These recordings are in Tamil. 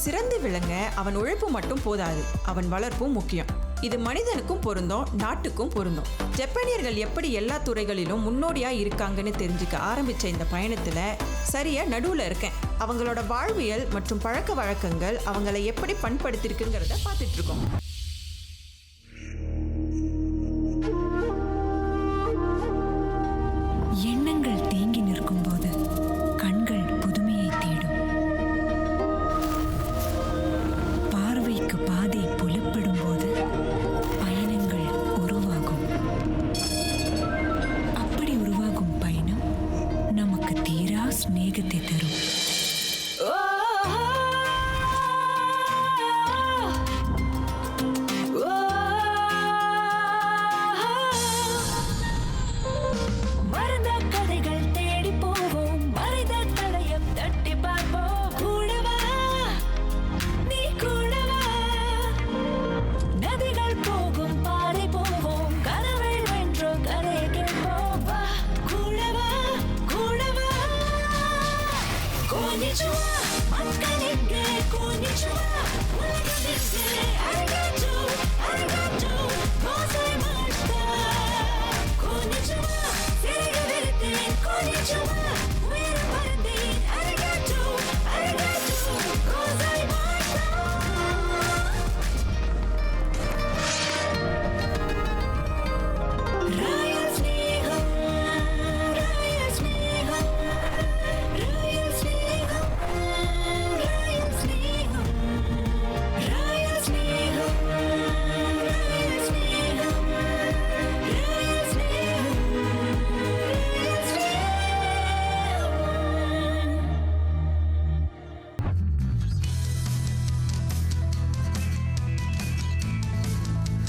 சிறந்து விளங்க அவன் உழைப்பு மட்டும் போதாது, அவன் வளர்ப்பும் முக்கியம். இது மனிதனுக்கும் பொருந்தும், நாட்டுக்கும் பொருந்தும். ஜப்பானியர்கள் எப்படி எல்லா துறைகளிலும் முன்னோடியா இருக்காங்கன்னு தெரிஞ்சுக்க ஆரம்பிச்ச இந்த பயணத்துல சரியா நடுவுல இருக்கேன். அவங்களோட வாழ்வியல் மற்றும் பழக்க வழக்கங்கள் அவங்களை எப்படி பண்படுத்திருக்குங்கிறத பார்த்துட்டு இருக்கோம். எண்ணங்கள் தேங்கி நிற்கும் போது கண்கள் புதுமையை தேடும். பார்வைக்கு பாதை புலப்படும் போது பயணங்கள் உருவாகும். அப்படி உருவாகும் பயணம் நமக்கு தீரா சிநேகத்தை தரும்.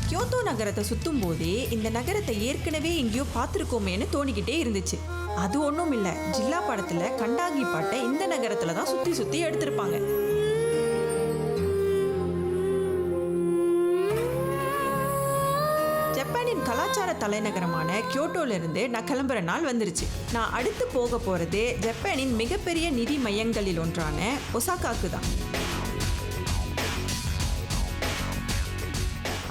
கியோட்டோ நகரத்தை சுத்தும் போதே இந்த நகரத்தை ஏற்கனவே எங்கேயோ பார்த்துருக்கோமேன்னு தோணிக்கிட்டே இருந்துச்சு. அது ஒன்றும் இல்லை, ஜில்லா படத்துல கண்டாங்கி பாட்டை இந்த நகரத்துல தான் சுத்தி சுத்தி எடுத்திருப்பாங்க. ஜப்பானின் கலாச்சார தலைநகரமான கியோட்டோல இருந்து நான் கிளம்புற நாள் வந்துருச்சு. நான் அடுத்து போக போறது ஜப்பானின் மிகப்பெரிய நிதி மையங்களில் ஒன்றான ஒசாகாக்கு தான்.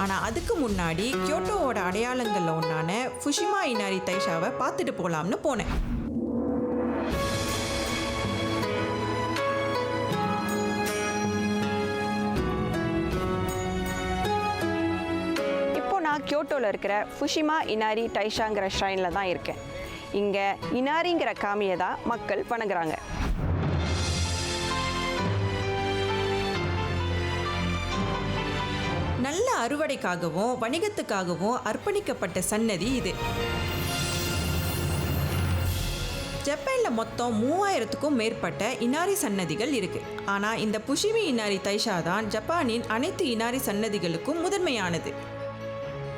ஆனால் அதுக்கு முன்னாடி கியோட்டோவோட அடையாளங்களில் ஒன்றான ஃபுஷிமா இனாரி தைஷாவை பார்த்துட்டு போகலாம்னு போனேன். இப்போ நான் கியோட்டோவில் இருக்கிற ஃபுஷிமா இனாரி தைஷாங்கிற ஷ்ரைனில் தான் இருக்கேன். இங்கே இனாரிங்கிற காமியை தான் மக்கள் வணங்குறாங்க. நல்ல அறுவடைக்காகவும் வணிகத்துக்காகவும் அர்ப்பணிக்கப்பட்ட சன்னதி இது. ஜப்பானில் மொத்தம் 3000க்கும் மேற்பட்ட இனாரி சன்னதிகள் இருக்கு. ஆனால் இந்த புஷிமி இனாரி தைஷா தான் ஜப்பானின் அனைத்து இனாரி சன்னதிகளுக்கும் முதன்மையானது.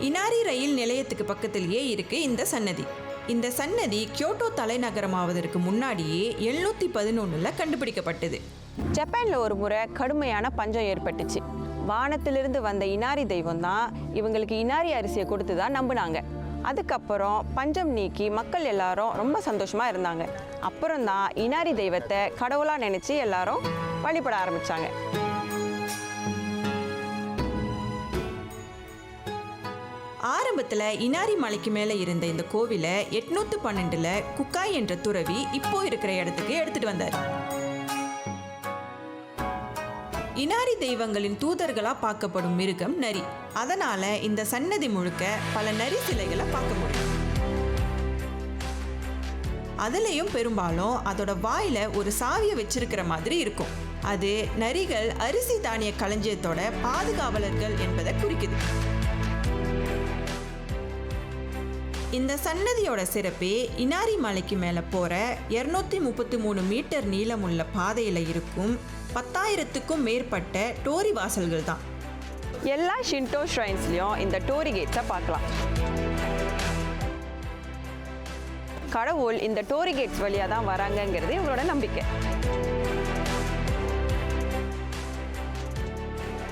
இனாரி ரயில் நிலையத்துக்கு பக்கத்திலேயே இருக்கு இந்த சன்னதி. இந்த சன்னதி கியோட்டோ தலைநகரமாவதற்கு முன்னாடியே 711 கண்டுபிடிக்கப்பட்டது. ஜப்பானில் ஒரு முறை கடுமையான பஞ்சம் ஏற்பட்டுச்சு. வானத்திலிருந்து வந்த இனாரி தெய்வம் தான் இவங்களுக்கு இனாரி அரிசியை கொடுத்து தான் நம்பினாங்க. அதுக்கப்புறம் பஞ்சம் நீக்கி மக்கள் எல்லாரும் ரொம்ப சந்தோஷமாக இருந்தாங்க. அப்புறம் தான் இனாரி தெய்வத்தை கடவுளாக நினச்சி எல்லாரும் வழிபட ஆரம்பித்தாங்க. ஆரம்பத்தில் இனாரி மலைக்கு மேலே இருந்த இந்த கோவிலை 812 குக்காய் என்ற துறவி இப்போ இருக்கிற இடத்துக்கு எடுத்துட்டு வந்தார். இனாரி தெய்வங்களின் தூதர்களா பார்க்கப்படும் மிருகம் நரி. அதனால இந்த சன்னதி முழுக்க பல நரி சிலைகளை பார்க்க முடியும். அதுலேயும் பெரும்பாலும் அதோட வாயில ஒரு சாவியை வச்சிருக்கிற மாதிரி இருக்கும். அது நரிகள் அரிசி தானிய களஞ்சியத்தோட பாதுகாவலர்கள் என்பதை குறிக்குது. இந்த சன்னதியோட சிறப்பே இனாரி மலைக்கு மேலே போகிற 233 மீட்டர் நீளமுள்ள பாதையில் இருக்கும் 10,000க்கும் மேற்பட்ட டோரி வாசல்கள் தான். எல்லா ஷின்டோ ஷ்ரைன்ஸ்லையும் இந்த டோரி கேட்ஸை பார்க்கலாம். கடவுள் இந்த டோரி கேட்ஸ் வழியாக தான் வராங்கங்கிறது இவங்களோட நம்பிக்கை.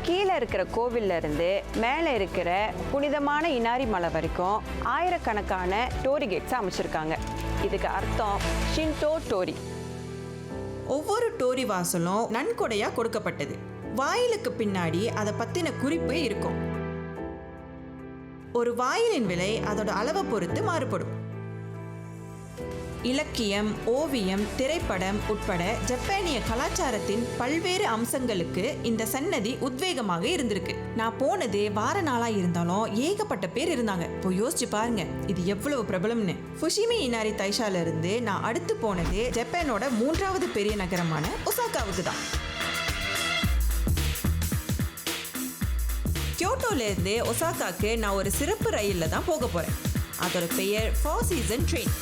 கீழே இருக்கிற கோவில்ல இருந்து மேலே இருக்கிற புனிதமான இனாரி மலை வரைக்கும் ஆயிரக்கணக்கான டோரி கேட்ஸ் அமைச்சிருக்காங்க. இதுக்கு அர்த்தம் ஷின்டோ டோரி. ஒவ்வொரு டோரி வாசலும் நன்கொடையா கொடுக்கப்பட்டது. வாயிலுக்கு பின்னாடி அதை பத்தின குறிப்பு இருக்கும். ஒரு வாயிலின் விலை அதோட அளவை பொறுத்து மாறுபடும். இலக்கியம், ஓவியம், திரைப்படம் உட்பட ஜப்பானிய கலாச்சாரத்தின் பல்வேறு அம்சங்களுக்கு இந்த சன்னதி உத்வேகமாக இருந்திருக்கு. நான் போனது வார நாளா இருந்தாலும் ஏகப்பட்ட பேர் இருந்தாங்க. இப்போ யோசிச்சு பாருங்க இது எவ்வளவு பிரபலம்னு. ஃபுஷிமி இனாரி தைஷால இருந்து நான் அடுத்து போனது ஜப்பானோட 3வது பெரிய நகரமான ஒசாகாவுக்கு தான். கியோட்டோல இருந்து ஒசாகாக்கு நான் ஒரு சிறப்பு ரயில்ல தான் போக போறேன். அதோட பெயர் 4 சீசன் ட்ரெயின்.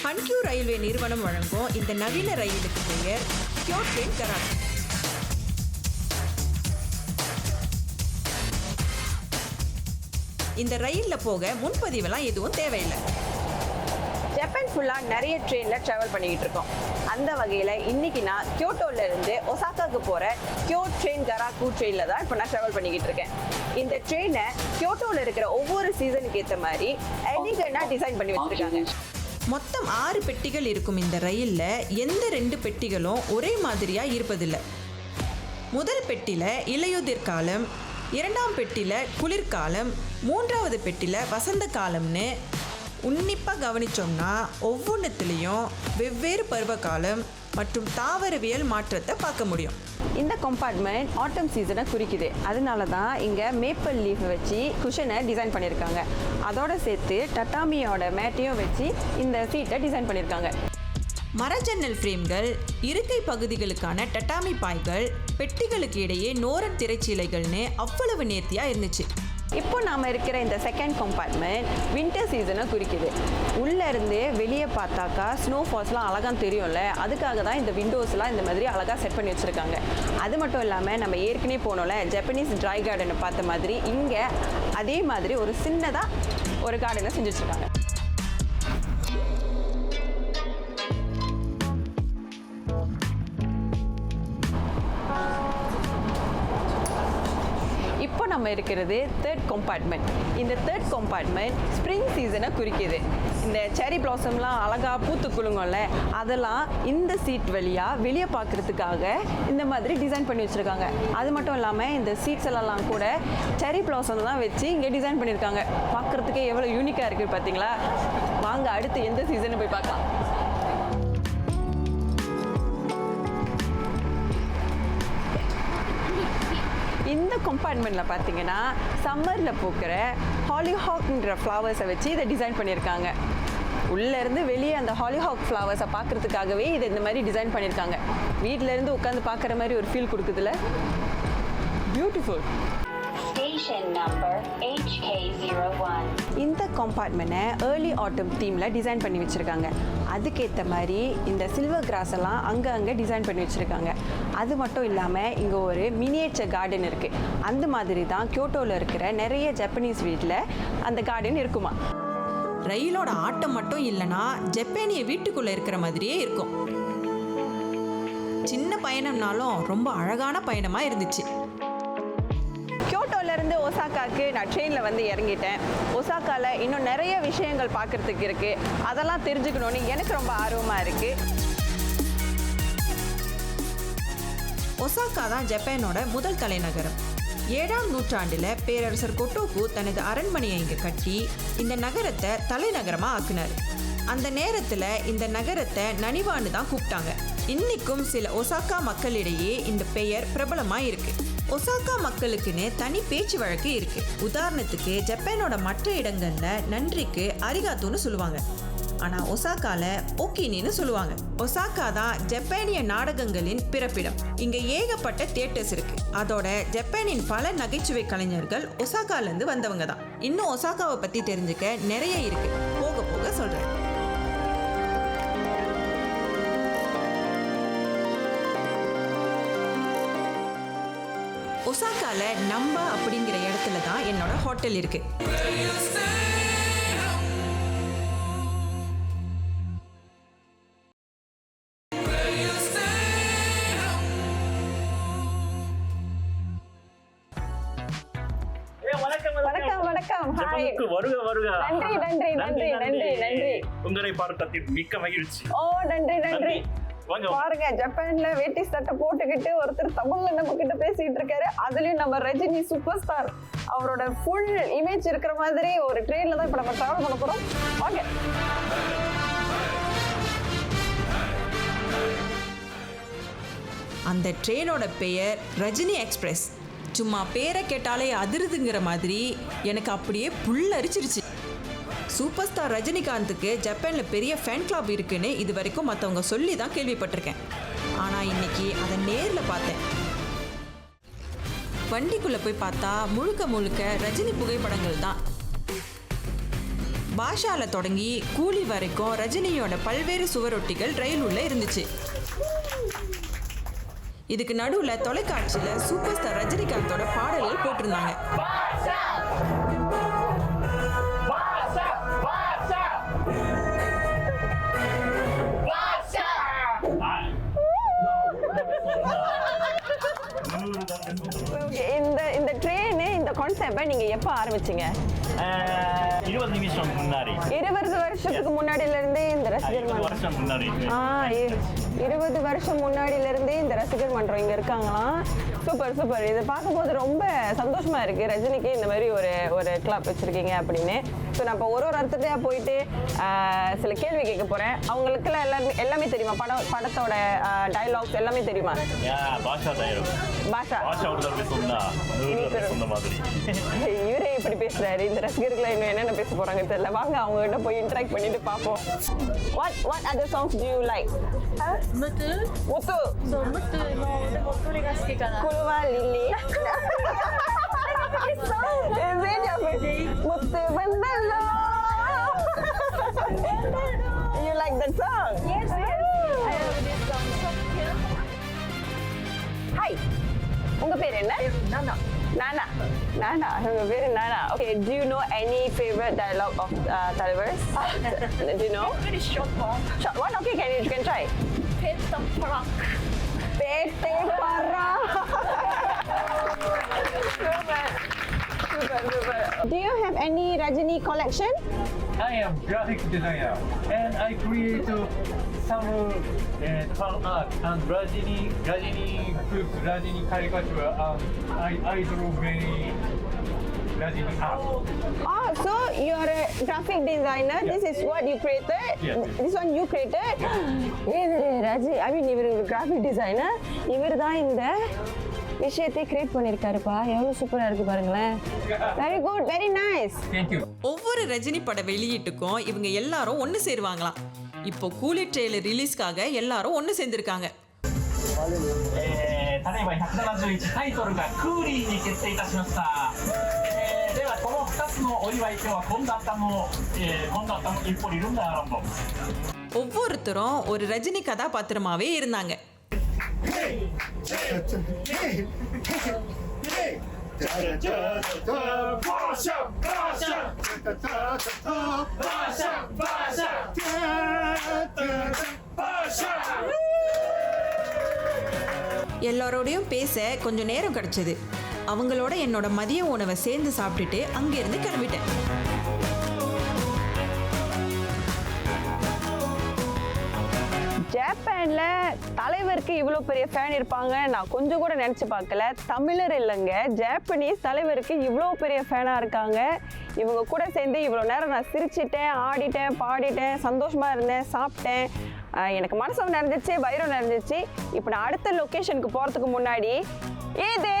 ஹன்கியூ ரயில்வே நிறுவனம் வழங்கும் இந்த நவீன ரயிலுக்கு பெயர் கியோ ட்ரெயின் கராக். இந்த ரயில்ல போக முன்பதிவெல்லாம் எதுவும் தேவையில்லை. ஜப்பான் ஃபுல்லாக நிறைய ட்ரெயினில் ட்ராவல் பண்ணிக்கிட்டு இருக்கோம். அந்த வகையில் இன்னைக்கு நான் கியோட்டோல இருந்து ஒசாகாவுக்கு போகிற கியோ ட்ரெயின் கராக்கு ட்ரெயினில் தான் இப்போ நான் ட்ராவல் பண்ணிக்கிட்டு இருக்கேன். இந்த ட்ரெயினை கியோட்டோவில் இருக்கிற ஒவ்வொரு சீசனுக்கு ஏற்ற மாதிரி எலிகண்டாக டிசைன் பண்ணி வச்சுருக்காங்க. மொத்தம் 6 பெட்டிகள் இருக்கும் இந்த ரயில்ல எந்த 2 பெட்டிகளும் ஒரே மாதிரியா இருப்பதில்லை. முதல் பெட்டியில இலையுதிர் காலம், 2ஆம் பெட்டியில குளிர்காலம், 3வது பெட்டியில வசந்த காலம்னு உன்னிப்பாக கவனிச்சோம்னா ஒவ்வொன்றுத்துலேயும் வெவ்வேறு பருவகாலம் மற்றும் தாவரவியல் மாற்றத்தை பார்க்க முடியும். இந்த கம்பார்ட்மெண்ட் ஆட்டம் சீசனை குறிக்குது. அதனால தான் இங்கே மேப்பிள் லீஃப் வச்சு குஷனை டிசைன் பண்ணியிருக்காங்க. அதோட சேர்த்து டட்டாமியோட மேட்டையும் வச்சு இந்த சீட்டை டிசைன் பண்ணியிருக்காங்க. மரஜன்னல் ஃப்ரேம்கள், இருக்கை பகுதிகளுக்கான டட்டாமி பாய்கள், பெட்டிகளுக்கு இடையே நோரன் திரைச்சீலைகள்னு அவ்வளவு நேர்த்தியாக இருந்துச்சு. இப்போ நாம் இருக்கிற இந்த செகண்ட் கம்பார்ட்மெண்ட் வின்டர் சீசனை குறிக்குது. உள்ளேருந்து வெளியே பார்த்தாக்கா ஸ்னோ ஃபால்ஸ்லாம் அழகாக தெரியும்ல, அதுக்காக தான் இந்த விண்டோஸ்லாம் இந்த மாதிரி அழகாக செட் பண்ணி வச்சுருக்காங்க. அது மட்டும் இல்லாமல் நம்ம ஏற்கனவே போனோம்ல ஜப்பனீஸ் ட்ரை கார்டனை பார்த்த மாதிரி இங்கே அதே மாதிரி ஒரு சின்னதாக ஒரு கார்டனை செஞ்சு வச்சுருக்காங்க. இப்போ நம்ம இருக்கிறது தேர்ட் கம்பார்ட்மெண்ட். இந்த தேர்ட் கம்பார்ட்மெண்ட் ஸ்ப்ரிங் சீசனை குறிக்குது. இந்த செரி பிளாசம்லாம் அழகாக பூத்து குலுங்கும்ல, அதெல்லாம் இந்த சீட் வழியாக வெளியே பார்க்குறதுக்காக இந்த மாதிரி டிசைன் பண்ணி வச்சுருக்காங்க. அது மட்டும் இல்லாமல் இந்த சீட்ஸ் எல்லாம் கூட செரி பிளாசம் தான் வச்சு இங்கே டிசைன் பண்ணியிருக்காங்க. பார்க்குறதுக்கே எவ்வளோ யூனிக்காக இருக்குது பார்த்தீங்களா? வாங்க அடுத்து எந்த சீசனை போய் பார்க்கலாம். இந்த கம்பார்ட்மெண்ட்டில் பார்த்தீங்கன்னா சம்மரில் பூக்கிற ஹாலிஹாக்ன்ற ஃப்ளவர்ஸை வச்சு இதை டிசைன் பண்ணியிருக்காங்க. உள்ளேருந்து வெளியே அந்த ஹாலிஹாக் ஃப்ளவர்ஸை பார்க்குறதுக்காகவே இதை இந்த மாதிரி டிசைன் பண்ணியிருக்காங்க. வீட்டிலேருந்து உட்காந்து பார்க்குற மாதிரி ஒரு ஃபீல் கொடுக்குதுல, பியூட்டிஃபுல். இந்த கம்பார்ட்மெண்ட்டை ஏர்லி ஆட்டம் தீமில் டிசைன் பண்ணி வச்சுருக்காங்க. அதுக்கேற்ற மாதிரி இந்த சில்வர் கிராஸ் எல்லாம் அங்கே டிசைன் பண்ணி வச்சுருக்காங்க. அது மட்டும் இல்லாமல் இங்கே ஒரு மினியேச்சர் கார்டன் இருக்குது. அந்த மாதிரி தான் கியோட்டோவில் இருக்கிற நிறைய ஜப்பனீஸ் வீட்டில் அந்த கார்டன் இருக்குமா. ரயிலோட ஆட்டம் மட்டும் இல்லைன்னா ஜப்பானிய வீட்டுக்குள்ளே இருக்கிற மாதிரியே இருக்கும். சின்ன பயணம்னாலும் ரொம்ப அழகான பயணமாக இருந்துச்சு. கியோட்டோலேருந்து ஒசாகாவுக்கு நான் ட்ரெயினில் வந்து இறங்கிட்டேன். ஒசாகாவில் இன்னும் நிறைய விஷயங்கள் பார்க்குறதுக்கு இருக்குது. அதெல்லாம் தெரிஞ்சுக்கணுன்னு எனக்கு ரொம்ப ஆர்வமாக இருக்குது. ஒசாகா தான் ஜப்பானோட முதல் தலைநகரம். 7ஆம் நூற்றாண்டில் பேரரசர் கொட்டோகு தனது அரண்மனையை இங்கே கட்டி இந்த நகரத்தை தலைநகரமாக ஆக்குனார். அந்த நேரத்தில் இந்த நகரத்தை நனிவான்னு தான் கூப்பிட்டாங்க. இன்னைக்கும் சில ஒசாகா மக்களிடையே இந்த பெயர் பிரபலமாக இருக்கு. ஒசாகா மக்களுக்குன்னு தனி பேச்சு வழக்கு இருக்கு. உதாரணத்துக்கு ஜப்பானோட மற்ற இடங்கள்ல நன்றிக்கு அரிகாத்தோன்னு சொல்லுவாங்க, ஆனால் ஒசாகால ஓக்கினின்னு சொல்லுவாங்க. ஒசாகா தான் ஜப்பானிய நாடகங்களின் பிறப்பிடம். இங்கே ஏகப்பட்ட தியேட்டர்ஸ் இருக்கு. அதோட ஜப்பானின் பல நகைச்சுவை கலைஞர்கள் ஒசாகாலேருந்து வந்தவங்க தான். இன்னும் ஒசாகாவை பற்றி தெரிஞ்சுக்க நிறைய இருக்கு, போக போக சொல்கிறேன். ஒசாகால நம்பா அப்படிங்கிற இடத்துல தான் என்னோட ஹோட்டல் இருக்கு. வருக வருக. நன்றி நன்றி நன்றி நன்றி நன்றி. உங்களை பார்த்ததில் மிக்க மகிழ்ச்சி. ஓ நன்றி நன்றி. பாருங்க ஜப்பான்ல வேட்டி சட்டை போட்டுக்கிட்டு ஒருத்தர் தமிழ்ல நம்ம கிட்ட பேசிட்டு இருக்காரு. அதுலயும் நம்ம ரஜினி சூப்பர் ஸ்டார் அவரோட ஃபுல் இமேஜ் இருக்கிற மாதிரி ஒரு ட்ரெயின்ல தான் இப்ப நம்ம டிராவல் பண்ண போறோம். வாங்க. அந்த ட்ரெயினோட பெயர் ரஜினி எக்ஸ்பிரஸ். சும்மா பேரை கேட்டாலே அதிருதுங்கிற மாதிரி எனக்கு அப்படியே புல்லரிச்சிருச்சு. சூப்பர் ஸ்டார் ரஜினிகாந்துக்கு ஜப்பானில் பெரிய ஃபேன் கிளப் இருக்குன்னு இது வரைக்கும் மற்றவங்க சொல்லி தான் கேள்விப்பட்டிருக்கேன். ஆனால் இன்னைக்கு அதை நேரில் பார்த்தேன். வண்டிக்குள்ளே போய் பார்த்தா முழுக்க முழுக்க ரஜினி புகைப்படங்கள் தான். பாஷாவில் தொடங்கி கூலி வரைக்கும் ரஜினியோட பல்வேறு சுவரொட்டிகள் ரயில் உள்ள இருந்துச்சு. இதுக்கு நடுவில் தொலைக்காட்சியில் சூப்பர் ஸ்டார் ரஜினிகாந்தோட பாடல்கள் போட்டிருந்தாங்க. இந்த ட்ரெயின் இந்த கான்செப்டை நீங்க எப்ப ஆரம்பிச்சீங்க? 20 வருஷத்துக்கு முன்னாடில இருந்தே இந்த ரசிகர் மன்றம். 20 வருஷம் முன்னாடில இருந்தே இந்த ரசிகர் மன்றம் இங்க இருக்காங்களாம். Super super. இதை பார்க்கும்போது ரொம்ப சந்தோஷமா இருக்கு. ரஜினிக்கு இந்த மாதிரி ஒரு கிளப் வச்சிருக்கீங்க அப்படின்னு. ஸோ நான் இப்போ ஒரு அர்த்தத்தையா போயிட்டு சில கேள்வி கேட்க போறேன். அவங்களுக்குலாம் எல்லாமே தெரியுமா? படத்தோட டயலாக்ஸ் எல்லாமே தெரியுமா? பாஷா இவரே இப்படி பேசுறாரு. இந்த ரசிகர்களை இன்னும் என்னென்ன பேச போறாங்க தெரியல. வாங்க அவங்க கிட்ட போய் இன்டராக்ட் பண்ணிட்டு பார்ப்போம். What other songs do you like? Mutu. So Mutu no Mutuが好きかな。Kulwa Lili. Mutu Bandalo. You like that song? Yes. I love this song. Hi. உங்க பேர் என்ன? Nana. Nana. உங்க பேர் Nana. Okay. Do you know any favorite dialogue of Talivers? Do you know? Very short one. Short one. Okay. You can try. Peta Prak. Pete Parang. Super. Do you have any Rajini collection? I am graphic designer and I create some fan art and Rajini books, Rajini caricature, I draw many Rajini art. Oh, so you're a graphic designer. Yeah. This is what you created? Yeah. This one you created? Raji, I mean, you're a graphic designer. இவர் தான் இந்த விஷயத்தை கிரியேட் பண்ணிருக்காருப்பா. எவ்வளவு சூப்பரா இருக்கு பாருங்களேன். Very good, very nice. Thank you. ஒவ்வொரு ரஜினி பட வெளியீட்டுக்கும் இவங்க எல்லாரும் ஒன்று சேருவாங்களாம். இப்போ கூலி ட்ரெயிலர் ரிலீஸ்க்காக எல்லாரும் ஒன்று சேர்ந்திருக்காங்க. ただいま171タイトルがクーリーに決定いたしました。ではこの2つのお祝い今日は今度あったも一歩リルンダーランド。 ஒவ்வொருத்தரும் ஒரு ரஜினி கதாபாத்திரமாவே இருந்தாங்க. எல்லாரோடையும் பேச கொஞ்சம் நேரம் கிடைச்சது. அவங்களோட என்னோட மதிய உணவை சேர்ந்து சாப்பிட்டுட்டு அங்கிருந்து கிளம்பிட்டேன். ஜப்பான்ல தலைவருக்கு இவ்வளோ பெரிய ஃபேன் இருப்பாங்க நான் கொஞ்சம் கூட நினச்சி பார்க்கல. தமிழர் இல்லைங்க, ஜாப்பனீஸ் தலைவருக்கு இவ்வளோ பெரிய ஃபேனாக இருக்காங்க. இவங்க கூட சேர்ந்து இவ்வளோ நேரம் நான் சிரிச்சிட்டேன், ஆடிட்டேன், பாடிட்டேன், சந்தோஷமாக இருந்தேன், சாப்பிட்டேன். எனக்கு மனசும் நிறைஞ்சிச்சு, வயிறும் நிறைஞ்சிச்சு. இப்போ நான் அடுத்த லொக்கேஷனுக்கு போகிறதுக்கு முன்னாடி இது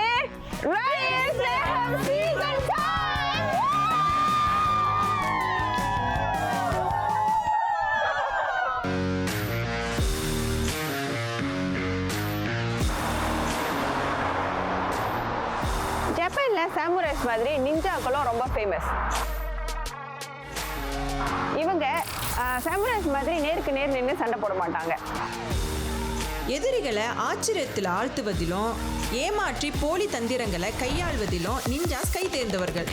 ஜப்பான்ல சாமுரைஸ் மாதிரி நிஞ்சாக்களும் ரொம்ப ஃபேமஸ். இவங்க சாமுரைஸ் மாதிரி நேருக்கு நேர் நின்று சண்டை போட மாட்டாங்க. எதிரிகளை ஆச்சரியத்தில் ஆழ்த்துவதிலும் ஏமாற்றி போலி தந்திரங்களை கையாள்வதிலும் நிஞ்சாஸ் கை தேர்ந்தவர்கள்.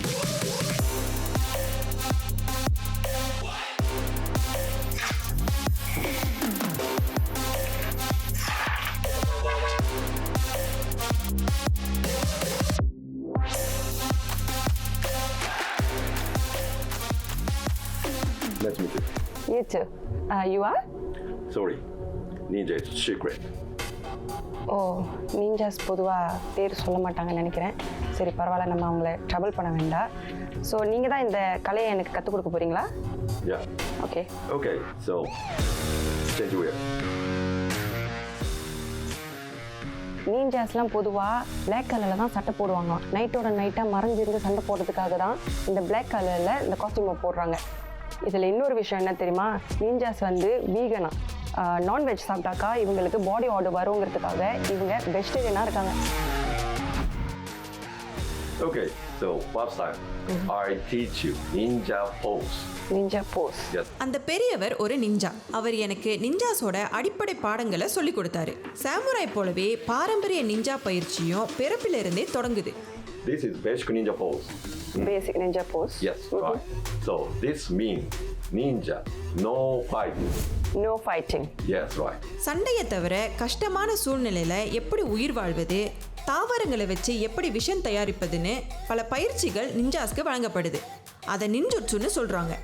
Nice to meet you. You too. You are? Sorry. ninja is secret. ஓ நீஞ்சாஸ் பொதுவாக பேர் சொல்ல மாட்டாங்கன்னு நினைக்கிறேன். சரி பரவாயில்ல, நம்ம அவங்கள ட்ரபிள் பண்ண வேண்டாம். ஸோ நீங்கள் தான் இந்த கலையை எனக்கு கற்றுக் கொடுக்க போகிறீங்களா? Yeah. Okay. Okay, so change wear. நீஞ்சாஸ்லாம் பொதுவாக பிளாக் கலரில் தான் சட்டை போடுவாங்க. நைட்டோட நைட்டாக மறைஞ்சிருந்து சண்டை போடுறதுக்காக தான் இந்த பிளாக் கலரில் இந்த காஸ்டியூமை போடுறாங்க. இதில் இன்னொரு விஷயம் என்ன தெரியுமா? நீஞ்சாஸ் வந்து வீகனா, நான்வெஜ் சாப்பிட்டாக்கா இவங்களுக்கு பாடி ஆர்டர் வருங்கிறதுக்காக இவங்க வெஜிடேரியனாக இருக்காங்க. Okay, so first time I teach you ninja pose. Ninja pose. Yes. அந்த பெரியவர் ஒரு நிஞ்சா. அவர் எனக்கு நிஞ்சாஸோட அடிப்படை பாடங்களை சொல்லி கொடுத்தாரு. சாமுராய் போலவே பாரம்பரிய நிஞ்சா பயிற்சியும் பிறப்பிலிருந்தே தொடங்குது. This is basic ninja pose. Basic ninja pose. Yes, right. So this means ninja, no fighting. No fighting. Yes, right. சண்டையை தவிர கஷ்டமான சூழ்நிலையில எப்படி உயிர் வாழ்வது, தாவரங்களை வச்சு எப்படி விஷம் தயாரிப்பதுன்னு பல பயிற்சிகள் நிஞ்சாஸ்க்கு வழங்கப்படுது. அதை நிஞ்சுட்சுன்னு சொல்றாங்க.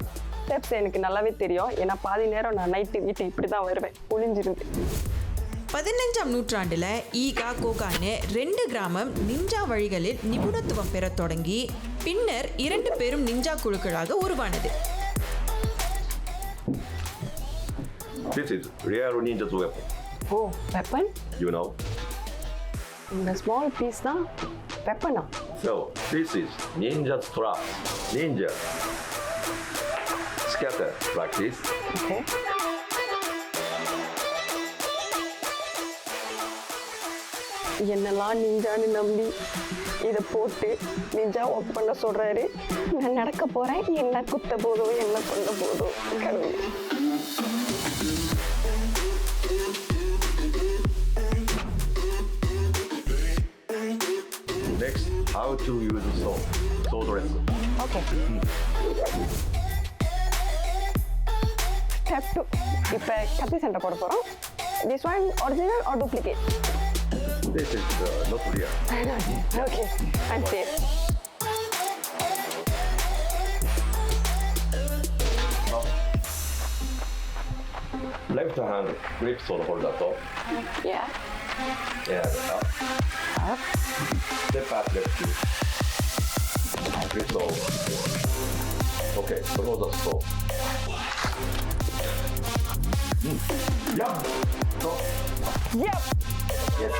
ஸ்டெப்ஸ் எனக்கு நல்லாவே தெரியும். ஏன்னா பாதி நேரம் நான் நைட்டு வீட்டை இப்படி தான் வருவேன், ஒளிஞ்சிருந்து. 15ஆம் நூற்றாண்டுல ஈகா கோகான்னு 2 கிராமம் நிஞ்சா வழிகளில் நிபுணத்துவம் பெற தொடங்கி பின்னர் 2 பெரும் நிஞ்சா குழுக்களாக உருவானது. This is real ninja's weapon. Oh weapon. You know. இந்த ஸ்மால் பீஸ் தான் வெப்பனா? So this is ninja's trap. Ninja scatter like this. Okay. என்னெல்லாம் நிஞ்சான்னு நம்பி இதை போட்டு நிஞ்சா ஒர்க் பண்ண சொல்றாரு. நான் நடக்க போறேன், என்ன குத்த போதோ என்ன கொண்ட போதோ கடவுளே. Next, how to use sword lesson. Okay. Step 2. இப்போ கத்தி சண்டை போட போகிறோம். This one original or duplicate? This is not real. Okay, I'm safe. Left hand grip sword holder top. Yeah. And up. Up. Step back left two. Grip sword. Okay, close the sword. Yup. Stop. Yep. Yes.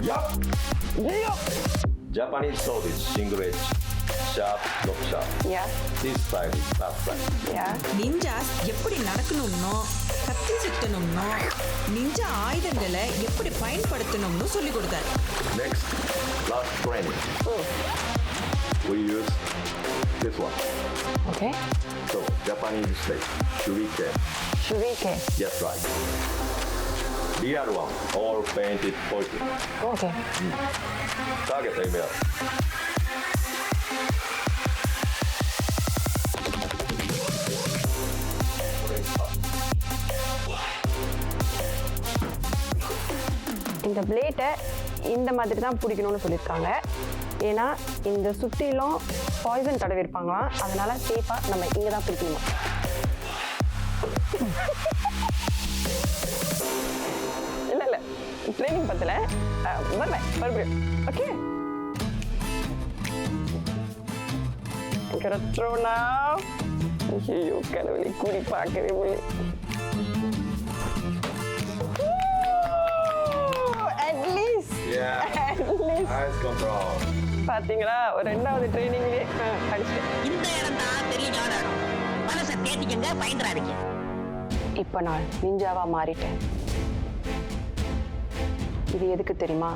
Yup. Yep. Japanese sword is single edge. Sharp, not sharp. Yeah. This side is that side. Yeah. Ninjas எப்படி நடக்கணும்னோ, கத்தி சுத்தணும்னோ, நிஞ்சா ஆயுதங்களை எப்படி பயன்படுத்தணும்னு சொல்லி கொடுத்தாரு. Next, last training. We use this one. Okay. So, Japanese say, shuriken. ஷுரிகே. Yes, right. Real one, all painted poison. Okay. Target email. இந்த பிளேட்டை இந்த மாதிரி தான் பிடிக்கணும்னு சொல்லியிருக்காங்க. ஏன்னா இந்த சுற்றிலும் பாய்சன் தடவி இருப்பாங்களாம். அதனால சேஃபாக நம்ம இங்கே தான் பிடிக்கணுமா. இல்லை இல்லை, ட்ரைனிங் பத்தல, வருவேன் மறுபடியும். ஓகே. கரெக்டோனா. ஐயோ கடவுளை கூடி பார்க்கவே முடியல. Nice control. பாத்தீங்களா, ஒரு 2வது ட்ரைனிங்லேயே அடிச்சிட்டேன். இந்த இடம் தான் பெரிய ஞானம். மனசை தேத்திக்கங்க, பயந்துறாதீங்க. இப்போ நான் நிஞ்சாவா மாறிட்டேன். இது எதுக்கு தெரியுமா?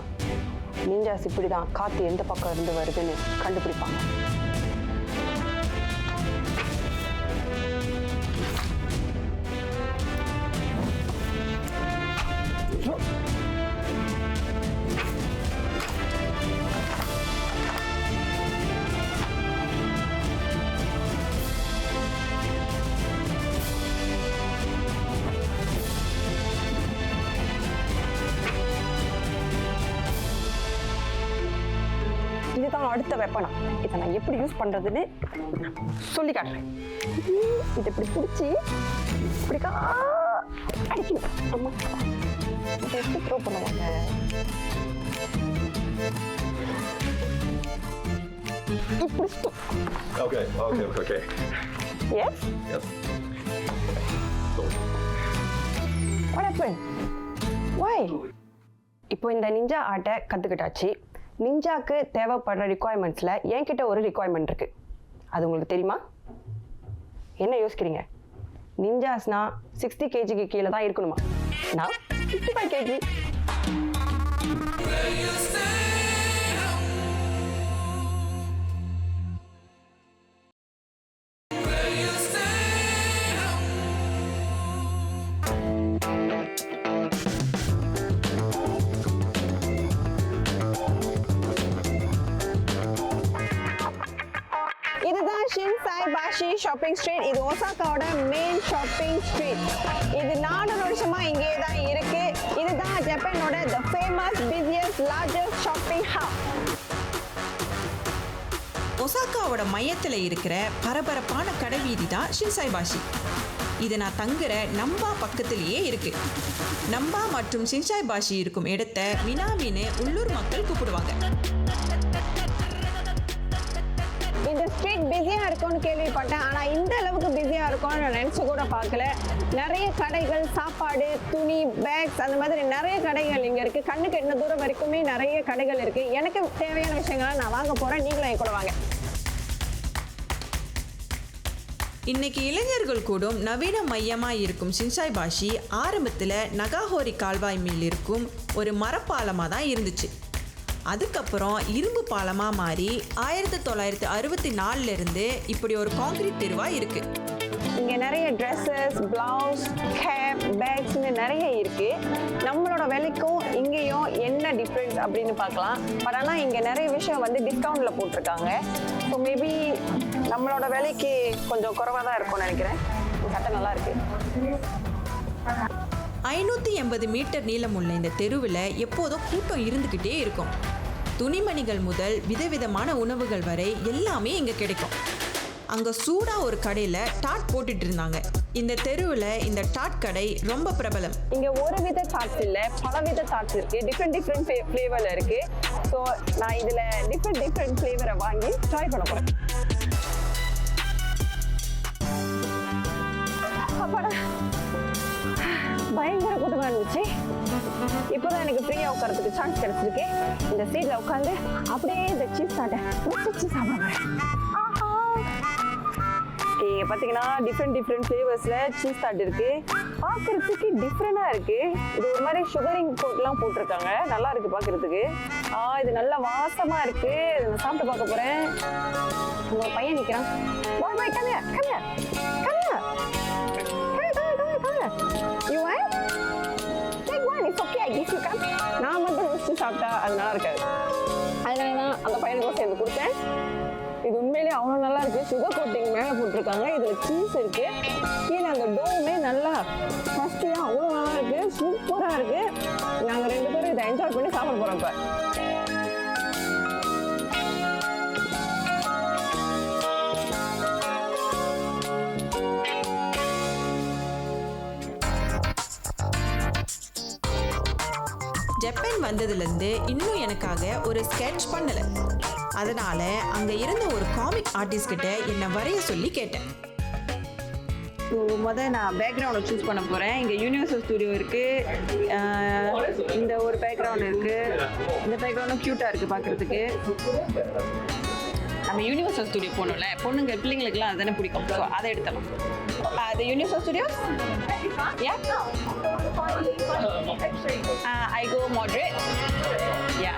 நிஞ்சாஸ் இப்படி தான் காற்று எந்த பக்கம் இருந்து வருதுன்னு கண்டுபிடிப்பாங்க. இதுதான் அடுத்த வெப்பனா. இதை நான் எப்படி யூஸ் பண்றதுன்னு சொல்லி காட்டுறேன். இது இப்படி பிடிச்சி இப்படி அடிக்கணும். அம்மா எப்படி த்ரோ பண்ணுவாங்க? Okay, okay, okay. Yes? Yes. So, What happened? Why? இப்போ இந்த நிஞ்சா ஆர்ட்டை கற்றுக்கிட்டாச்சு. நிஞ்சாக்கு தேவைப்படுற ரிக்குவயர்மெண்ட்ஸில் என்கிட்ட ஒரு ரிக்குவயர்மெண்ட் இருக்குது. அது உங்களுக்கு தெரியுமா? என்ன யோசிக்கிறீங்க? நிஞ்சாஸ்னா 60 kgக்கு கீழே தான் இருக்கணுமா? நான் 55 kg. இதுதான் ஷின்சாய் பாஷி ஷாப்பிங் ஸ்ட்ரீட். இது ஒசாகாவோட மெயின் ஷாப்பிங் ஸ்ட்ரீட். இது 400 வருஷமா இங்கே தான் இருக்கு. இதுதான் ஜப்பானோட the famous busiest largest shopping hub. ஒசாகாவோட மையத்தில் இருக்கிற பரபரப்பான கடைவீதி தான் ஷின்சாய் பாஷி. இது நான் தங்குற நம்பா பக்கத்திலேயே இருக்கு. நம்பா மற்றும் ஷின்சாய் பாஷி இருக்கும் இடத்த மினாமின்னு உள்ளூர் மக்கள் கூப்பிடுவாங்க. இந்த ஸ்ட்ரீட் பிஸியாக இருக்கும்னு கேள்விப்பட்டேன். ஆனால் இந்த அளவுக்கு பிஸியாக இருக்கும்னு நான் நினச்சி கூட பார்க்கல. நிறைய கடைகள், சாப்பாடு, துணி, பேக்ஸ், அந்த மாதிரி நிறைய கடைகள் இங்கே இருக்குது. கண்ணுக்கு எண்ண தூரம் வரைக்குமே நிறைய கடைகள் இருக்குது. எனக்கு தேவையான விஷயங்களை நான் வாங்க போகிறேன். நீங்களும் என் கூட வாங்க. இன்னைக்கு இளைஞர்கள் கூடும் நவீன மையமாக இருக்கும் ஷின்சாய் பாஷி ஆரம்பத்தில் நகாஹோரி கால்வாய் மேல் இருக்கும் ஒரு மரப்பாலமாக தான் இருந்துச்சு. அதுக்கப்புறம் இரும்பு பாலமாக மாறி 1964 இப்படி ஒரு கான்கிரீட் தெருவாக இருக்குது. இங்கே நிறைய ட்ரெஸ்ஸஸ், ப்ளவுஸ், கேப், பேக்ஸ்னு நிறைய இருக்குது. நம்மளோட விலைக்கும் இங்கேயும் என்ன டிஃப்ரென்ஸ் அப்படின்னு பார்க்கலாம். பட் ஆனால் இங்கே நிறைய விஷயம் வந்து டிஸ்கவுண்டில் போட்டிருக்காங்க. ஸோ மேபி நம்மளோட விலைக்கு கொஞ்சம் குறைவாக தான் இருக்கும்னு நினைக்கிறேன். சட்டை நல்லா இருக்குது. 580 மீட்டர் நீளமுள்ள இந்த தெருவில் எப்போதும் கூட்டம் இருந்துக்கிட்டே இருக்கும். துணிமணிகள் முதல் விதவிதமான உணவுகள் வரை எல்லாமே இங்கே கிடைக்கும். அங்கே சூடாக ஒரு கடையில் டாட் போட்டுட்டு இருந்தாங்க. இந்த தெருவில் இந்த டாட் கடை ரொம்ப பிரபலம். இங்கே ஒரு வித டாட்ஸ் இல்லை, பலவித டாட்ஸ் இருக்குது. டிஃப்ரெண்ட் ஃப்ளேவரில் இருக்குது. ஸோ நான் இதில் டிஃப்ரெண்ட் ஃப்ளேவரை வாங்கி ட்ரை பண்ண போகிறேன். அப்பாடா, பயங்கர கூட்டமாக இருந்துச்சு. இப்போதான் எனக்கு ஃப்ரீயாக உட்காரத்துக்கு சான்ஸ் கிடைச்சிருக்கு. இந்த சீட்டில் உட்காந்து அப்படியே இந்த சீஸ் சாப்பிட சாப்பிடுறேன். இங்கே பார்த்தீங்கன்னா டிஃப்ரெண்ட் ஃப்ளேவர்ஸில் சீஸ் சாட் இருக்குது. பார்க்குறதுக்கு டிஃப்ரெண்டாக இருக்குது. இது ஒரு மாதிரி சுகரிங் கோட்லாம் போட்டிருக்காங்க. நல்லா இருக்குது பார்க்குறதுக்கு. இது நல்லா வாசமாக இருக்குது. இதை நான் சாப்பிட்டு பார்க்க போகிறேன். உங்கள் பையன் நிற்கிறான். பாய் come here. You want? Take one. It's okay. I give you come. நான் மட்டும் ருசி சாப்பிட்டா அது நல்லா இருக்காது. அதனால தான் அந்த பையனுக்கும் சேர்ந்து கொடுத்தேன். இது உண்மையிலேயே அவ்வளோ நல்லா இருக்குது. சுகர் கோட்டிங் மேலே போட்டிருக்காங்க. இதில் சீஸ் இருக்குது. கீழே அந்த டோவுமே நல்லா ஃபஸ்ட்டியாக அவ்வளோ நல்லா இருக்குது. சூப்பராக இருக்குது. நாங்கள் 2 பேரும் இதை என்ஜாய் பண்ணி சாப்பிட போகிறோம். இப்போ ஜப்பான் வந்ததுலேருந்து இன்னும் எனக்காக ஒரு ஸ்கெட்ச் பண்ணலை. அதனால் அங்கே இருந்த ஒரு காமிக் ஆர்டிஸ்ட் கிட்ட என்னை வரைய சொல்லி கேட்டேன். முதல் நான் பேக்ரவுண்டை சூஸ் பண்ண போகிறேன். இங்கே யூனிவர்சல் ஸ்டுடியோ இருக்குது. இந்த ஒரு பேக்ரவுண்ட் இருக்குது. இந்த பேக்ரவுண்டும் க்யூட்டாக இருக்குது பார்க்குறதுக்கு. நம்ம யூனிவர்சல் ஸ்டுடியோ போகணும்ல, பொண்ணுங்க பிள்ளைங்களுக்குலாம் அதுதானே பிடிக்கும். ஸோ அதை எடுத்தலாம். அது universal studio. I go moderate. Yeah.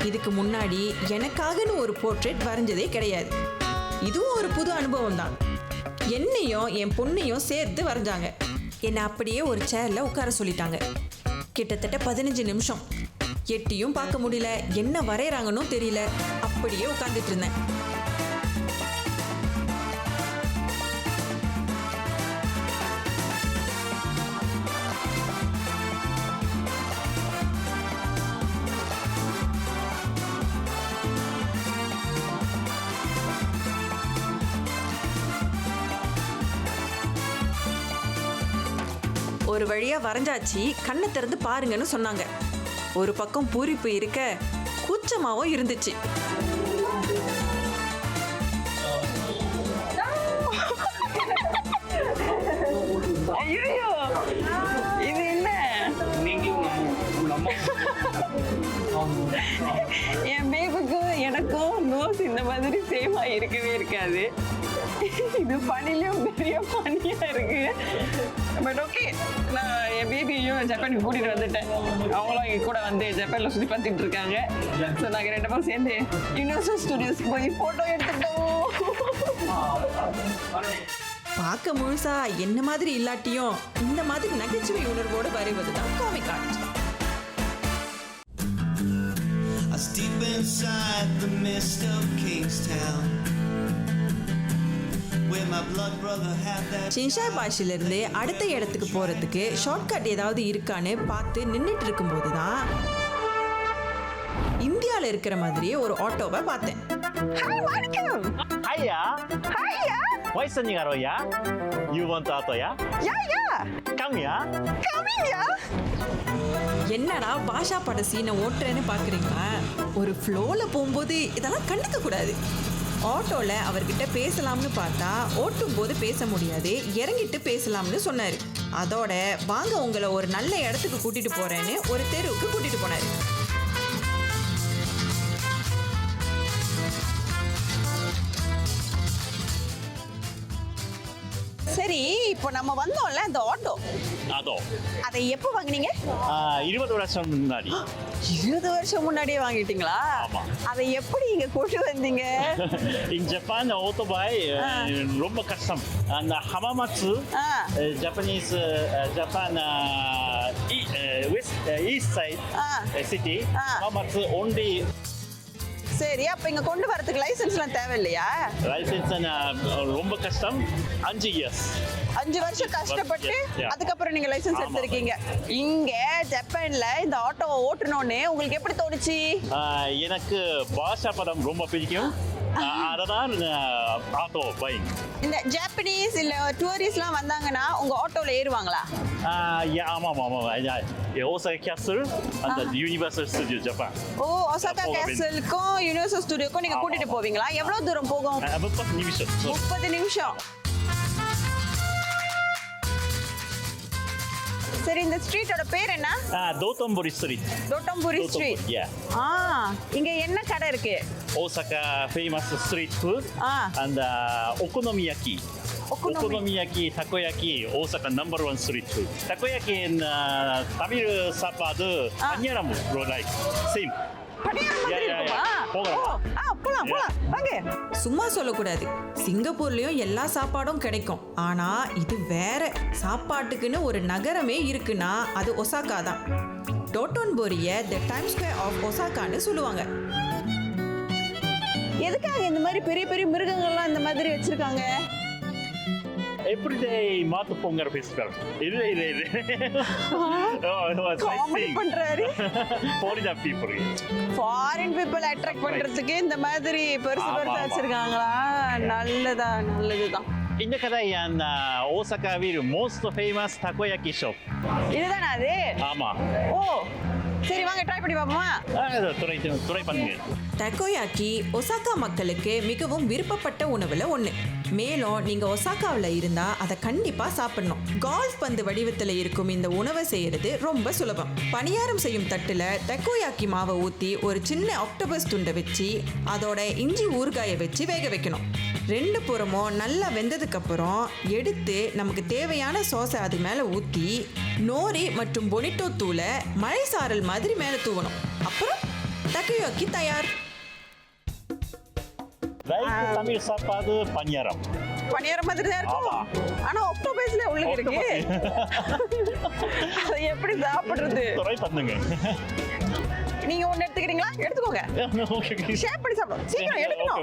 இதுக்கு முன்னாடி எனக்காகன்னு ஒரு போர்ட்ரேட் வரைஞ்சதே கிடையாது. இதுவும் ஒரு புது அனுபவம் தான். என்னையும் என் பொண்ணையும் சேர்த்து வரைஞ்சாங்க. என்னை அப்படியே ஒரு சேரில் உட்கார சொல்லிட்டாங்க. கிட்டத்தட்ட 15 நிமிஷம். எட்டியும் பார்க்க முடியல, என்ன வரைகிறாங்கன்னு தெரியல. அப்படியே உட்காந்துட்டு இருந்தேன். ஒரு வழியா வரைஞ்சாச்சு, கண்ணை திறந்து பாருங்கன்னு சொன்னாங்க. ஒரு பக்கம் பூரிப்பு இருக்க கூச்சமாவும் இருந்துச்சு. ஐயோ, இது என்ன? என் பேபுக்கும் எனக்கும் நோஸ் இந்த மாதிரி சேமா இருக்கவே இருக்காது. இது பனிலையும் பெரிய பனியா இருக்கு. பட் ஓகே, நான் என் பேபியையும் ஜப்பானுக்கு கூட்டிட்டு வந்துட்டேன். அவங்களும் எங்க கூட வந்து ஜப்பான்ல சுத்தி பார்த்துட்டு இருக்காங்க. ஸோ நாங்கள் 2 பேரும் சேர்ந்து யுனிவர்சல் ஸ்டுடியோஸ் போய் போட்டோ எடுத்துட்டோம். பார்க்க முழுசா என்ன மாதிரி இல்லாட்டியும் இந்த மாதிரி நகைச்சுவை உணர்வோடு வரைவதுதான் comic art. Deep inside the mist of Kingstown, where my blood brother had that. சின்ஷாய் பாஷிலிருந்து அடுத்த இடத்துக்கு போறதுக்கு ஷார்ட்கட் ஏதாவது இருக்கான்னு பார்த்து நின்றுட்டு இருக்கும்போது தான் இந்தியாவில் இருக்கிற மாதிரியே ஒரு ஆட்டோவை பார்த்தேன். Hiya. Hiya. Why sending aro ya? You want auto ya? Yeah, yeah. Come ya. Come here. என்னடா பாஷா பட சீனை ஓட்டுறேன்னு பார்க்குறீங்களா? ஒரு ஃப்ளோவில் போகும்போது இதெல்லாம் கண்டுக்க கூடாது. ஆட்டோவில் அவர்கிட்ட பேசலாம்னு பார்த்தா ஓட்டும் போது பேச முடியாது, இறங்கிட்டு பேசலாம்னு சொன்னார். அதோட வாங்க உங்களை ஒரு நல்ல இடத்துக்கு கூட்டிகிட்டு போகிறேன்னு ஒரு தெருவுக்கு கூட்டிகிட்டு போனார். சரி, இப்போ நம்ம வந்தோம்ல அந்த ஆட்டோ, அதோ அதை எப்போ வாங்குனீங்க? 20 வருஷம் முன்னாடி. 20 வருஷம் முன்னாடியே வாங்கிட்டீங்களா? ஆமா. அதை எப்படி இங்க கொண்டு வந்தீங்க? In Japan, automobile ரொம்ப கஷ்டம். அந்த Hamamatsu Japanese Japan east side city. Hamamatsu only. சரி, அப்ப இங்க கொண்டு வரதுக்கு லைசென்ஸ்லாம் தேவை இல்லையா? லைசென்ஸ் ரொம்ப கஷ்டம். 5 years. 5 வருஷம் கஷ்டப்பட்டு Yeah. அதுக்கப்புறம் நீங்க லைசென்ஸ் ஆமா. எடுத்திருக்கீங்க. இங்க ஜப்பான்ல இந்த ஆட்டோவை ஓட்டணும்னு உங்களுக்கு எப்படி தோணுச்சு? எனக்கு பாஷா படம் ரொம்ப பிடிக்கும். அததான் ஆட்டோ பைக். இந்த ஜாப்பனீஸ் இல்ல டூரிஸ்ட்லாம் வந்தாங்கன்னா உங்க ஆட்டோல ஏறுவாங்களா? ஆமாம் ஆமாம். ஓசாகா கேசல் அந்த யூனிவர்சல் ஸ்டுடியோ ஜப்பான். ஓ, ஒசாகா கேசலுக்கும் யுனிவர்சல் ஸ்டுடியோக்கும் நீங்க கூட்டிட்டு போவீங்களா? எவ்வளவு தூரம் போகும்? 30 நிமிஷம். 30 நிமிஷம். சரி, இந்த ஸ்ட்ரீட்டோட பேர் என்ன? Dotonbori street. Dotonbori street. இங்க என்ன கடை இருக்கு? Osaka famous street food and okonomiyaki. Okonomiyaki, takoyaki, Osaka #1 street food. Takoyaki in Tamil சாப்பாடு பணியாரம் like same. சும்மா சொல்லக்கூடாது. சிங்கப்பூர்லயும் எல்லா சாப்பாடும் கிடைக்கும். ஆனா இது வேற. சாப்பாட்டுக்குன்னு ஒரு நகரமே இருக்குன்னா அது ஒசாகா தான். டோட்டோன்போரிய தி டைம் ஸ்கொயர் ஆஃப் ஒசாகான்னு சொல்லுவாங்க. எதுக்காக இந்த மாதிரி பெரிய பெரிய மிருகங்கள்லாம் இந்த மாதிரி வச்சிருக்காங்க? Everyday மாட்டு பொங்கல் ஃபெஸ்டிவல். இது காமெடி பண்றாரு. Foreign people. Foreign people attract பண்றதுக்கு இந்த மாதிரி பெருசு பெருசா வச்சிருக்காங்களா? நல்லதுதான். இந்த கடை ஓசாகாவில் மோஸ்ட் ஃபேமஸ் takoyaki ஷாப். இதுதானா அது? ஆமா. ஓ, சரி, வாங்க ட்ரை பண்ணி பாப்போமா? ட்ரை பண்ணுங்க. டக்கோயாக்கி ஒசாகா மக்களுக்கு மிகவும் விருப்பப்பட்ட உணவுல ஒன்று. மேலும் நீங்க ஒசாகாவில் இருந்தா அதை கண்டிப்பா சாப்பிடணும். கால்ஃப் பந்து வடிவத்தில் இருக்கும் இந்த உணவை செய்யறது ரொம்ப சுலபம். பணியாரம் செய்யும் தட்டுல டக்கோயாக்கி மாவை ஊத்தி ஒரு சின்ன ஆக்டோபஸ் துண்டை வச்சு அதோட இஞ்சி ஊறுகாயை வச்சு வேக வைக்கணும். 2 புறமும் நல்லா வெந்ததுக்கு அப்புறம் எடுத்து நமக்கு தேவையான சோஸை அது மேல ஊத்தி நோரி மற்றும் பொனிட்டோ தூளை மழை சாரல் மாதிரி மேல தூவணும். அப்புறம் டக்கோயாக்கி தயார். தமிழ் சாப்பாடு பணியாரம். பணியாரம் மாதிரி தான் இருக்கும். ஆனா ஆக்டோபஸ்ல உள்ள இருக்கு. அதை எப்படி சாப்பிடுறது? ட்ரை பண்ணுங்க. நீங்க ஒன்னு எடுத்துக்கிறீங்களா? எடுத்துக்கோங்க. ஷேர் பண்ணி சாப்பிடுங்க. சீக்கிரம் எடுக்கணும்.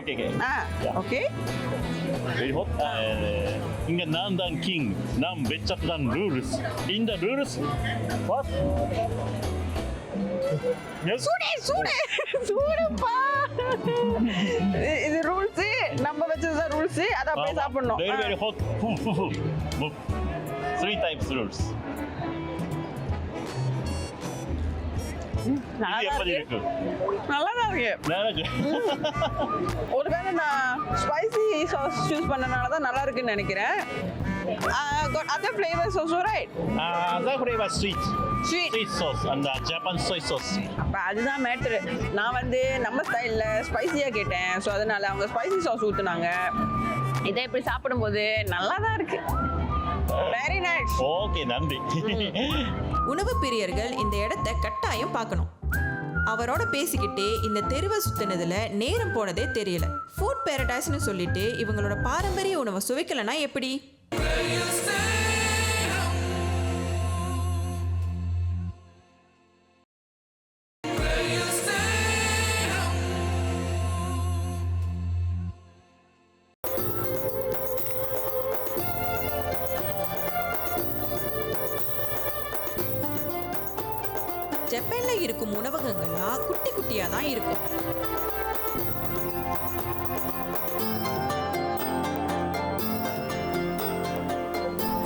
ஓகே. Very hot. இங்க நான் தான் கிங். நாம் வெச்சதான் ரூல்ஸ். இந்த ரூல்ஸ் what? சூடுப்பா. இது ரூல்ஸ், நம்ம வச்சதுதான் ரூல்ஸ். அத அப்படியே சாப்பிடணும். Very hot. 3 times rules. இது எப்படி இருக்கு? நல்லா தான் இருக்கு. நல்லா இருக்கு. ஒருவேளை நான் ஸ்பைசி சாஸ் சூஸ் பண்ணனால தான் நல்லா இருக்குன்னு நினைக்கிறேன். Got other flavors also, right? That flavor sweet. Sweet. Sweet sauce and Japan soy sauce. அப்போ அதுதான் மேட்ரு. நான் வந்து நம்ம ஸ்டைலில் ஸ்பைசியாக கேட்டேன். ஸோ அதனால அவங்க ஸ்பைசி சாஸ் ஊற்றுனாங்க. இதை இப்படி சாப்பிடும்போது நல்லா தான் இருக்கு. Very nice. ஓகே, நன்றி. உணவு பிரியர்கள் இந்த இடத்த கட்டாயம் பார்க்கணும். அவரோட பேசிக்கிட்டே இந்த தெருவை சுத்தினதுல நேரம் போனதே தெரியல. ஃபுட் பேரடைஸ்னு சொல்லிட்டு இவங்களோட பாரம்பரிய உணவை சுவைக்கலனா எப்படி? ஜப்பான்ல இருக்கும் உணவகங்கள்லாம் குட்டி குட்டியா தான் இருக்கும்.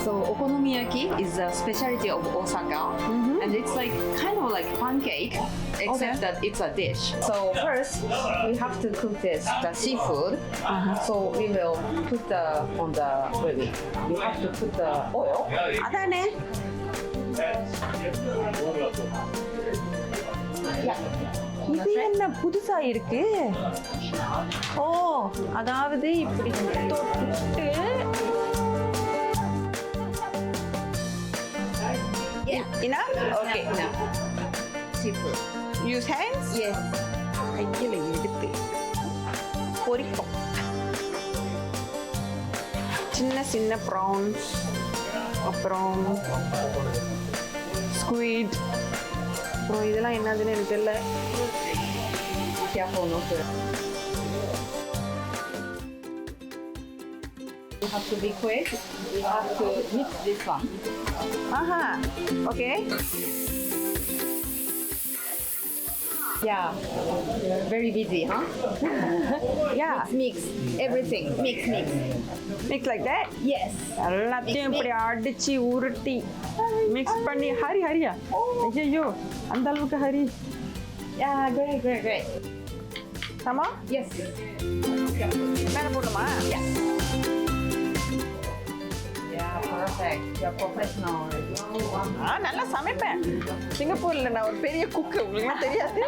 So okonomiyaki is a specialty of Osaka, and it's like kind of like pancake, except that it's a dish. So first we have to cook the seafood. So we will put on the gravy. We have to put the oil. அதானே இது என்ன புதுசா இருக்கு? ஓ, அதாவது இப்படி தொட்டு okay. Seafood. Use hands. Yes. கையில் எடுத்து பொரிப்போம். சின்ன சின்ன ப்ரான்ஸ், அப்புறம் ஸ்குவிட், அப்புறம் இதெல்லாம் என்னதுன்னு எனக்கு தெரியல. Careful not to. We have to be quick. We have to mix this one. ஆஹா, okay. Yeah. Very busy, huh? Yeah. Mix everything. Mix. Mix like that. Yes. எல்லாத்தையும் இப்படி அடிச்சு உருட்டி மிக்ஸ் பண்ணி ஹரியா. ஐயோ, அந்த அளவுக்கு ஹரி. Yeah, great. ஆமா? Yes. மேலே போடணுமா? Yeah, perfect. You're professional. நல்லா சமைப்பேன். சிங்கப்பூர்ல நான் ஒரு பெரிய குக்கு, உங்களுக்கு தெரியாது.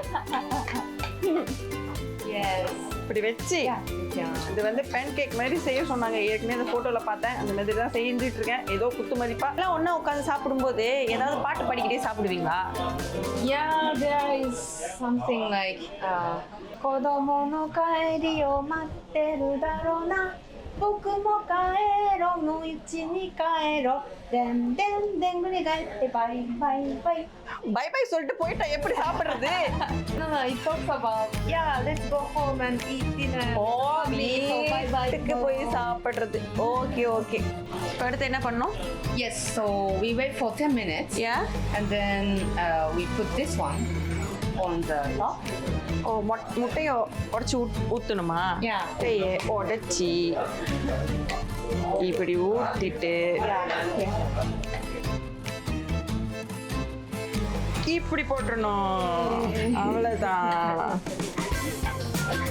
Yes. இப்படி வச்சு இது வந்து பேன் கேக் மாதிரி செய்ய சொன்னாங்க. ஏற்கனவே இந்த போட்டோல பார்த்தேன். அந்த மாதிரி தான் செஞ்சுட்டு இருக்கேன். ஏதோ குத்து மதிப்பா எல்லாம் ஒண்ணா உட்காந்து சாப்பிடும்போது ஏதாவது பாட்டு பாடிக்கிட்டே சாப்பிடுவீங்களா? Yeah, there is something like 子供の帰りを待ってるだろうな僕も帰ろうのうちに帰ろうでんでんでんぐり返ってバイバイバイபை பை சொல்லிட்டு போயிட்டா எப்படி சாப்பிடுறது? No, it talks about yeah, let's go home and eat dinner. O, So bye bye. வீட்டுக்கு போய் சாப்பிடுறது. ஓகே. இப்போ அடுத்து என்ன பண்ணோம்? Yes, so we wait for 10 minutes. Yeah. And then we put this one on the top. ஓ, முட்டையை உடச்சி ஊற்றணுமா? Yeah. முட்டையை உடச்சி இப்படி ஊற்றிட்டு இப்படி போட்டுறணும். அவ்வளோதான்.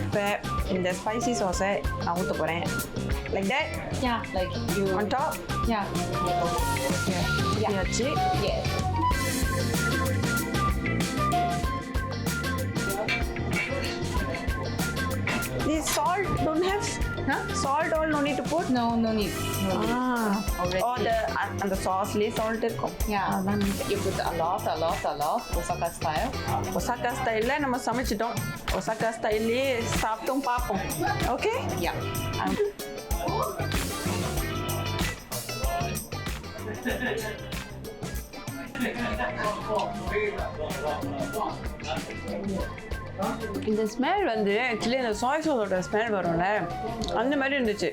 இப்போ இந்த ஸ்பைசி சாஸை நான் ஊற்ற போகிறேன். Like that. Yeah, like you on top. Yeah. வச்சு Yes. This salt don't have? Huh? Salt all no need to put? No need. Already. Oh, the sauce-லயே salt இருக்கும். Yeah. You put a lot. Osaka style. Osaka ஸ்டைலில் நம்ம சமைச்சிட்டோம். ஒசாக்கா ஸ்டைல்லையே சாப்பிட்டோம், பார்ப்போம். ஓகே? Yeah. இந்த ஸ்மெல் வந்து ஆக்சுவலி அந்த சாய் சாஸோட ஸ்மெல் வரும்ல, அந்த மாதிரி இருந்துச்சு.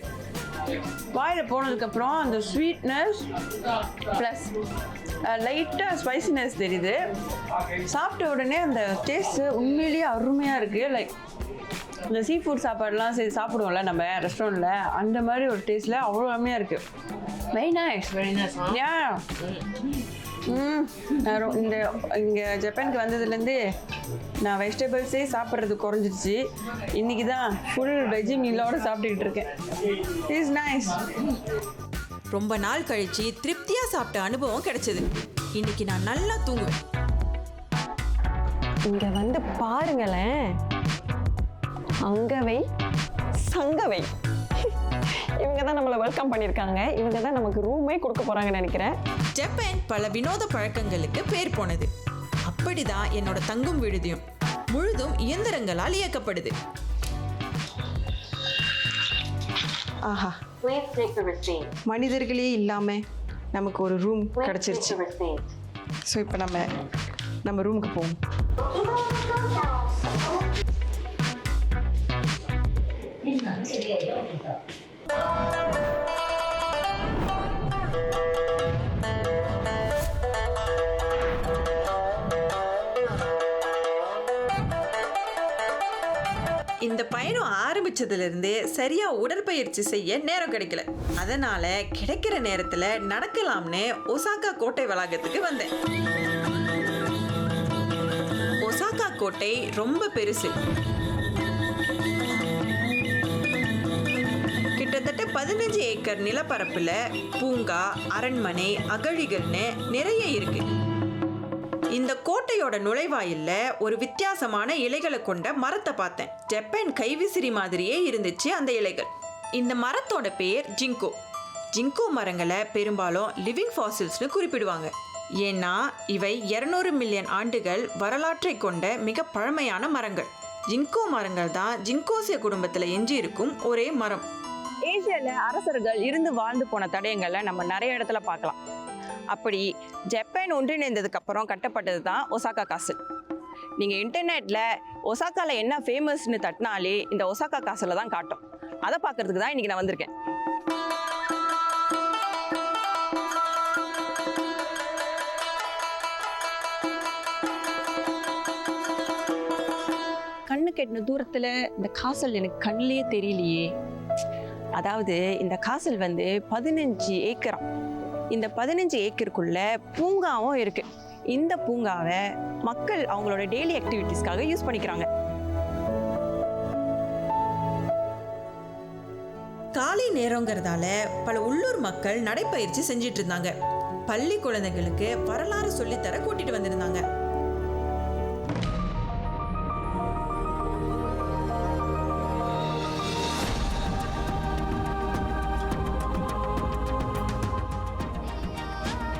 வாயில் போனதுக்கப்புறம் அந்த ஸ்வீட்னஸ் ப்ளஸ் லைட்டாக ஸ்பைசினஸ் தெரியுது. சாப்பிட்ட உடனே அந்த டேஸ்ட்டு உண்மையிலேயே அருமையாக இருக்குது. லைக் இந்த சீ ஃபுட் சாப்பாடுலாம் சரி சாப்பிடுவோம்ல நம்ம ரெஸ்டாரண்ட்டில், அந்த மாதிரி ஒரு டேஸ்ட்டில் அவ்வளோ அருமையாக இருக்குது. Very nice. Very nice, huh? Yeah. இங்கே ஜப்பானுக்கு வந்ததுலேருந்து நான் வெஜிடபிள்ஸே சாப்பிட்றது குறைஞ்சிருச்சு. இன்னைக்கு தான் ஃபுல் வெஜ்ஜி மீலோடு சாப்பிட்டுக்கிட்டு இருக்கேன். It's nice. ரொம்ப நாள் கழிச்சு திருப்தியா சாப்பிட்ட அனுபவம் கிடைச்சது. இன்னைக்கு நான் நல்லா தூங்குவேன். இங்கே வந்து பாருங்களேன், அங்கவை சங்கவை இவங்க தான் நம்மளை வெல்கம் பண்ணியிருக்காங்க. இவங்க தான் நமக்கு ரூமே கொடுக்க போகிறாங்கன்னு நினைக்கிறேன். ஜப்பான் பல வினோத பழக்கங்களுக்கு பேர் போனது. அப்படிதான் என்னோட தங்கும் விடுதியும் முழுதும் இயந்திரங்களால் இயக்கப்படுது. ஆஹா, மனிதர்களே இல்லாம நமக்கு ஒரு ரூம் கிடைச்சிருச்சு. ஸோ இப்போ நம்ம ரூமுக்கு போவோம். இந்த பயணம் ஆரம்பிச்சதுல இருந்தே சரியா உடற்பயிற்சி செய்ய நேரம் கிடைக்கல. அதனால கிடைக்கிற நேரத்துல நடக்கலாம்னு ஒசாகா கோட்டை வளாகத்துக்கு வந்தேன். ஒசாகா கோட்டை ரொம்ப பெருசு. கிட்டத்தட்ட 15 ஏக்கர் நிலப்பரப்புல பூங்கா, அரண்மனை, அகழிகள்னு நிறைய இருக்கு. இந்த கோட்டையோட நுழைவாயில்ல ஒரு வித்தியாசமான இலைகளை கொண்ட மரத்தை பார்த்தேன். ஜப்பான் கைவிசிறி மாதிரியே இருந்துச்சு அந்த இலைகள். இந்த மரத்தோட பேர் ஜிங்கோ. ஜிங்கோ மரங்களை பெரும்பாலும் லிவிங் ஃபாசில்ஸ்னு குறிப்பிடுவாங்க. ஏன்னா இவை 200 மில்லியன் ஆண்டுகள் வரலாற்றை கொண்ட மிக பழமையான மரங்கள். ஜிங்கோ மரங்கள் தான் ஜிங்கோசிய குடும்பத்தில் எஞ்சி இருக்கும் ஒரே மரம். ஏசியாவில் அரசர்கள் இருந்து வாழ்ந்து போன தடயங்களை நம்ம நிறைய இடத்துல பார்க்கலாம். அப்படி ஜப்பான் ஒன்றிணைந்ததுக்கு அப்புறம் கட்டப்பட்டது தான் ஒசாகா காசல். நீங்கள் இன்டர்நெட்டில் ஒசாக்காவில் என்ன ஃபேமஸ்னு தட்டினாலே இந்த ஒசாகா காசலை தான் காட்டும். அதை பார்க்கறதுக்கு தான் இன்னைக்கு நான் வந்திருக்கேன். கண்ணு கெட்டின தூரத்தில் இந்த காசல் எனக்கு கண்ணிலேயே தெரியலையே. அதாவது இந்த காசல் வந்து 15 ஏக்கராம். இந்த 15 ஏக்கருக்குள்ள பூங்காவும் இருக்கு. இந்த பூங்காவை மக்கள் அவங்களோட டெய்லி ஆக்டிவிட்டீஸ்க்காக யூஸ் பண்ணிக்கிறாங்க. காலை நேரங்கிறதால பல உள்ளூர் மக்கள் நடைப்பயிற்சி செஞ்சிட்டு இருந்தாங்க. பள்ளி குழந்தைகளுக்கு வரலாறு சொல்லித்தர கூட்டிட்டு வந்திருந்தாங்க.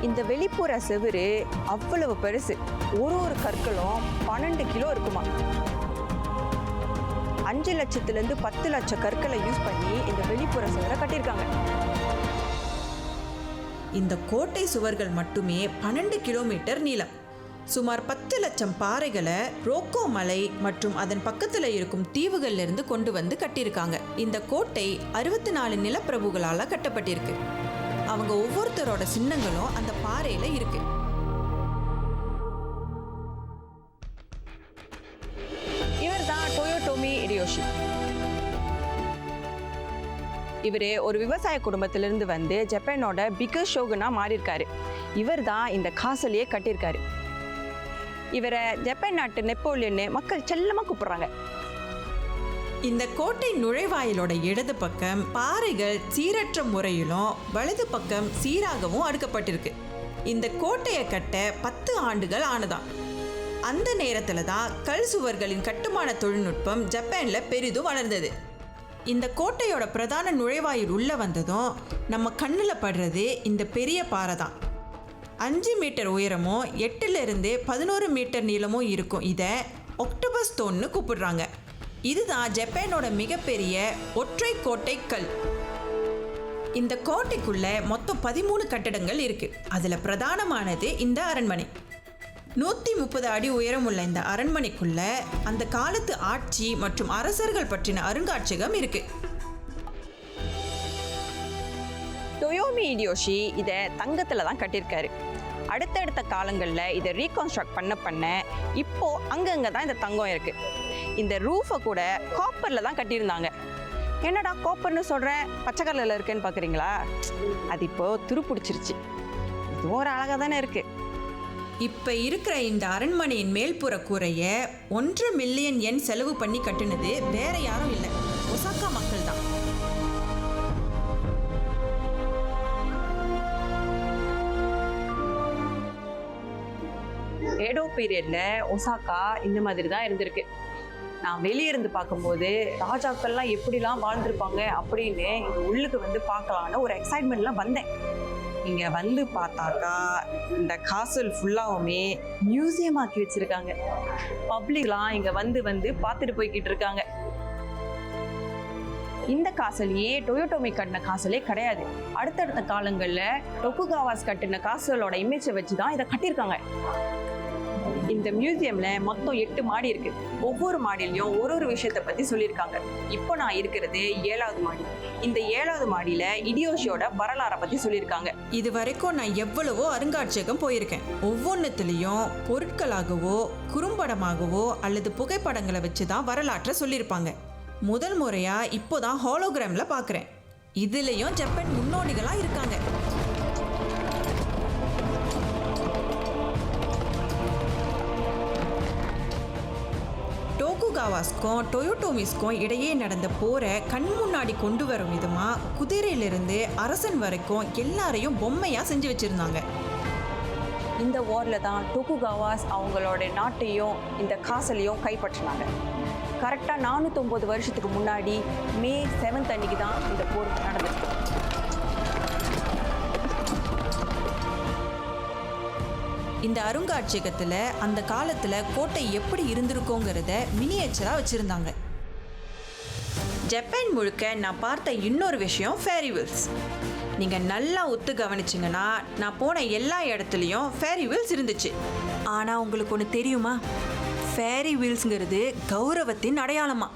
இந்த வெளிப்புற செவுரு அவ்வளவு பெருசு. ஒரு கற்களும் 12 கிலோ இருக்குமா. 5 லட்சத்திலிருந்து 10 லட்சம் கற்களை யூஸ் பண்ணி இந்த வெளிப்புற செவரை கட்டியிருக்காங்க. இந்த கோட்டை சுவர்கள் மட்டுமே 12 கிலோமீட்டர் நீளம். சுமார் 10 லட்சம் பாறைகளை ரோக்கோ மலை மற்றும் அதன் பக்கத்தில் இருக்கும் தீவுகள்ல இருந்து கொண்டு வந்து கட்டியிருக்காங்க. இந்த கோட்டை 64 நிலப்பிரபுகளால் கட்டப்பட்டிருக்கு. அவங்க ஒவ்வொருத்தரோட சின்னங்களும் அந்த பாறையில இருக்கு. இவர் தான் டோயோடோமி ஹிடேயோஷி. இவர் ஒரு விவசாய குடும்பத்திலிருந்து வந்து ஜப்பானோட பிகஸ்ட் ஷோகுனா மாறி இருக்காரு. இவர் தான் இந்த காசலையே கட்டியிருக்காரு. இவரை ஜப்பான் நாட்டு நெப்போலியன்னு மக்கள் செல்லமா கூப்பிடுறாங்க. இந்த கோட்டை நுழைவாயிலோட இடது பக்கம் பாறைகள் சீரற்ற முறையிலும் வலது பக்கம் சீராகவும் அடுக்கப்பட்டிருக்கு. இந்த கோட்டையை கட்ட 10 ஆண்டுகள் ஆனதாம். அந்த நேரத்தில் தான் கல் சுவர்களின் கட்டுமான தொழில்நுட்பம் ஜப்பானில் பெரிதும் வளர்ந்தது. இந்த கோட்டையோட பிரதான நுழைவாயில் உள்ள வந்ததும் நம்ம கண்ணில் படுறது இந்த பெரிய பாறை தான். 5 மீட்டர் உயரமும் 8லிருந்து 11 மீட்டர் நீளமும் இருக்கும். இதை ஒக்டோபஸ் ஸ்டோன்னு கூப்பிடுறாங்க. இதுதான் ஜப்பானோட மிகப்பெரிய ஒற்றை கோட்டை கல். இந்த கோட்டைக்குள்ள மொத்தம் 13 கட்டடங்கள் இருக்கு. அதுல பிரதானமானது இந்த அரண்மனை. 130 அடி உயரமுள்ள இந்த அரண்மனைக்குள்ள அந்த காலத்து ஆட்சி மற்றும் அரசர்கள் பற்றின அருங்காட்சியகம் இருக்கு. டோயோமி ஹிடேயோஷி இதை தங்கத்தில் தான் கட்டியிருக்காரு. அடுத்தடுத்த காலங்களில் இதை ரீகன்ஸ்ட்ரக்ட் பண்ண இப்போ அங்கங்கே தான் இந்த தங்கம் இருக்கு. இந்த ரூஃபை கூட காப்பரில் தான் கட்டியிருந்தாங்க. என்னடா காப்பர்னு சொல்கிறேன், பச்சை கலரில் இருக்குன்னு பார்க்குறீங்களா? அது இப்போ துரு பிடிச்சிருச்சு. இது ஒரு அழகாக தானே இருக்குது. இப்ப இருக்கிற இந்த அரண்மனையின் மேல்புற கூரைய 1 மில்லியன் yen செலவு பண்ணி கட்டுனது வேற யாரும் இல்லை, ஒசாக்கா மக்கள் தான். ஏடோ பீரியட்ல ஒசாக்கா இந்த மாதிரி தான் இருந்திருக்கு. நான் வெளியே இருந்து பார்க்கும்போது ராஜாக்கள்லாம் எப்படிலாம் வாழ்ந்திருப்பாங்க அப்படின்னு இங்க உள்ளுக்கு வந்து பார்க்கலான்னு ஒரு எக்ஸைட்மெண்ட்லாம் வந்தேன். இங்க வந்து பார்த்தாக்கா இந்த காசல் ஃபுல்லாவுமே மியூசியம் ஆக்கி வச்சிருக்காங்க. பப்ளிக்லாம் இங்க வந்து வந்து பார்த்துட்டு போய்கிட்டு இருக்காங்க. இந்த காசலையே டொயோட்டோமி கட்டின காசலே கிடையாது. அடுத்தடுத்த காலங்களில் டொகுகாவாஸ் கட்டின காசலோட இமேஜை வச்சு தான் இதை கட்டியிருக்காங்க. இந்த மியூசியம்ல மொத்தம் 8 மாடி இருக்கு. ஒவ்வொரு மாடியிலையும் ஒரு விஷயத்தை பத்தி சொல்லியிருக்காங்க. இப்போ நான் இருக்கிறது 7வது மாடி. இந்த 7வது மாடியில இடியோஷியோட வரலாறை பத்தி சொல்லியிருக்காங்க. இது வரைக்கும் நான் எவ்வளவோ அருங்காட்சியகம் போயிருக்கேன். ஒவ்வொன்றுத்துலேயும் பொருட்களாகவோ குறும்படமாகவோ அல்லது புகைப்படங்களை வச்சு தான் வரலாற்றை சொல்லியிருப்பாங்க. முதல் முறையா இப்போதான் ஹாலோகிராம்ல பார்க்குறேன். இதுலேயும் ஜப்பான் முன்னோடிகளாக இருக்காங்க. டோகுகாவாஸ்க்கும் டொயோட்டோமிஸ்க்கும் இடையே நடந்த போரை கண் முன்னாடி கொண்டு வரும் விதமாக குதிரையிலிருந்து அரசன் வரைக்கும் எல்லாரையும் பொம்மையாக செஞ்சு வச்சுருந்தாங்க. இந்த வாரில் தான் டொகுகாவாஸ் அவங்களோட நாட்டையும் இந்த காசலையும் கைப்பற்றினாங்க. கரெக்டாக 409 வருஷத்துக்கு முன்னாடி மே 7 அன்னைக்கு தான் இந்த போர் நடந்துச்சு. இந்த அருங்காட்சியகத்தில் அந்த காலத்தில் கோட்டை எப்படி இருந்திருக்கோங்கிறத மினியேச்சராக வச்சுருந்தாங்க. ஜப்பான் முழுக்க நான் பார்த்த இன்னொரு விஷயம் ஃபேரி வீல்ஸ். நீங்கள் நல்லா ஒத்து கவனிச்சிங்கன்னா நான் போன எல்லா இடத்துலையும் ஃபேரி வீல்ஸ் இருந்துச்சு. ஆனால் உங்களுக்கு ஒன்று தெரியுமா? ஃபேரி வீல்ஸுங்கிறது கௌரவத்தின் அடையாளமா.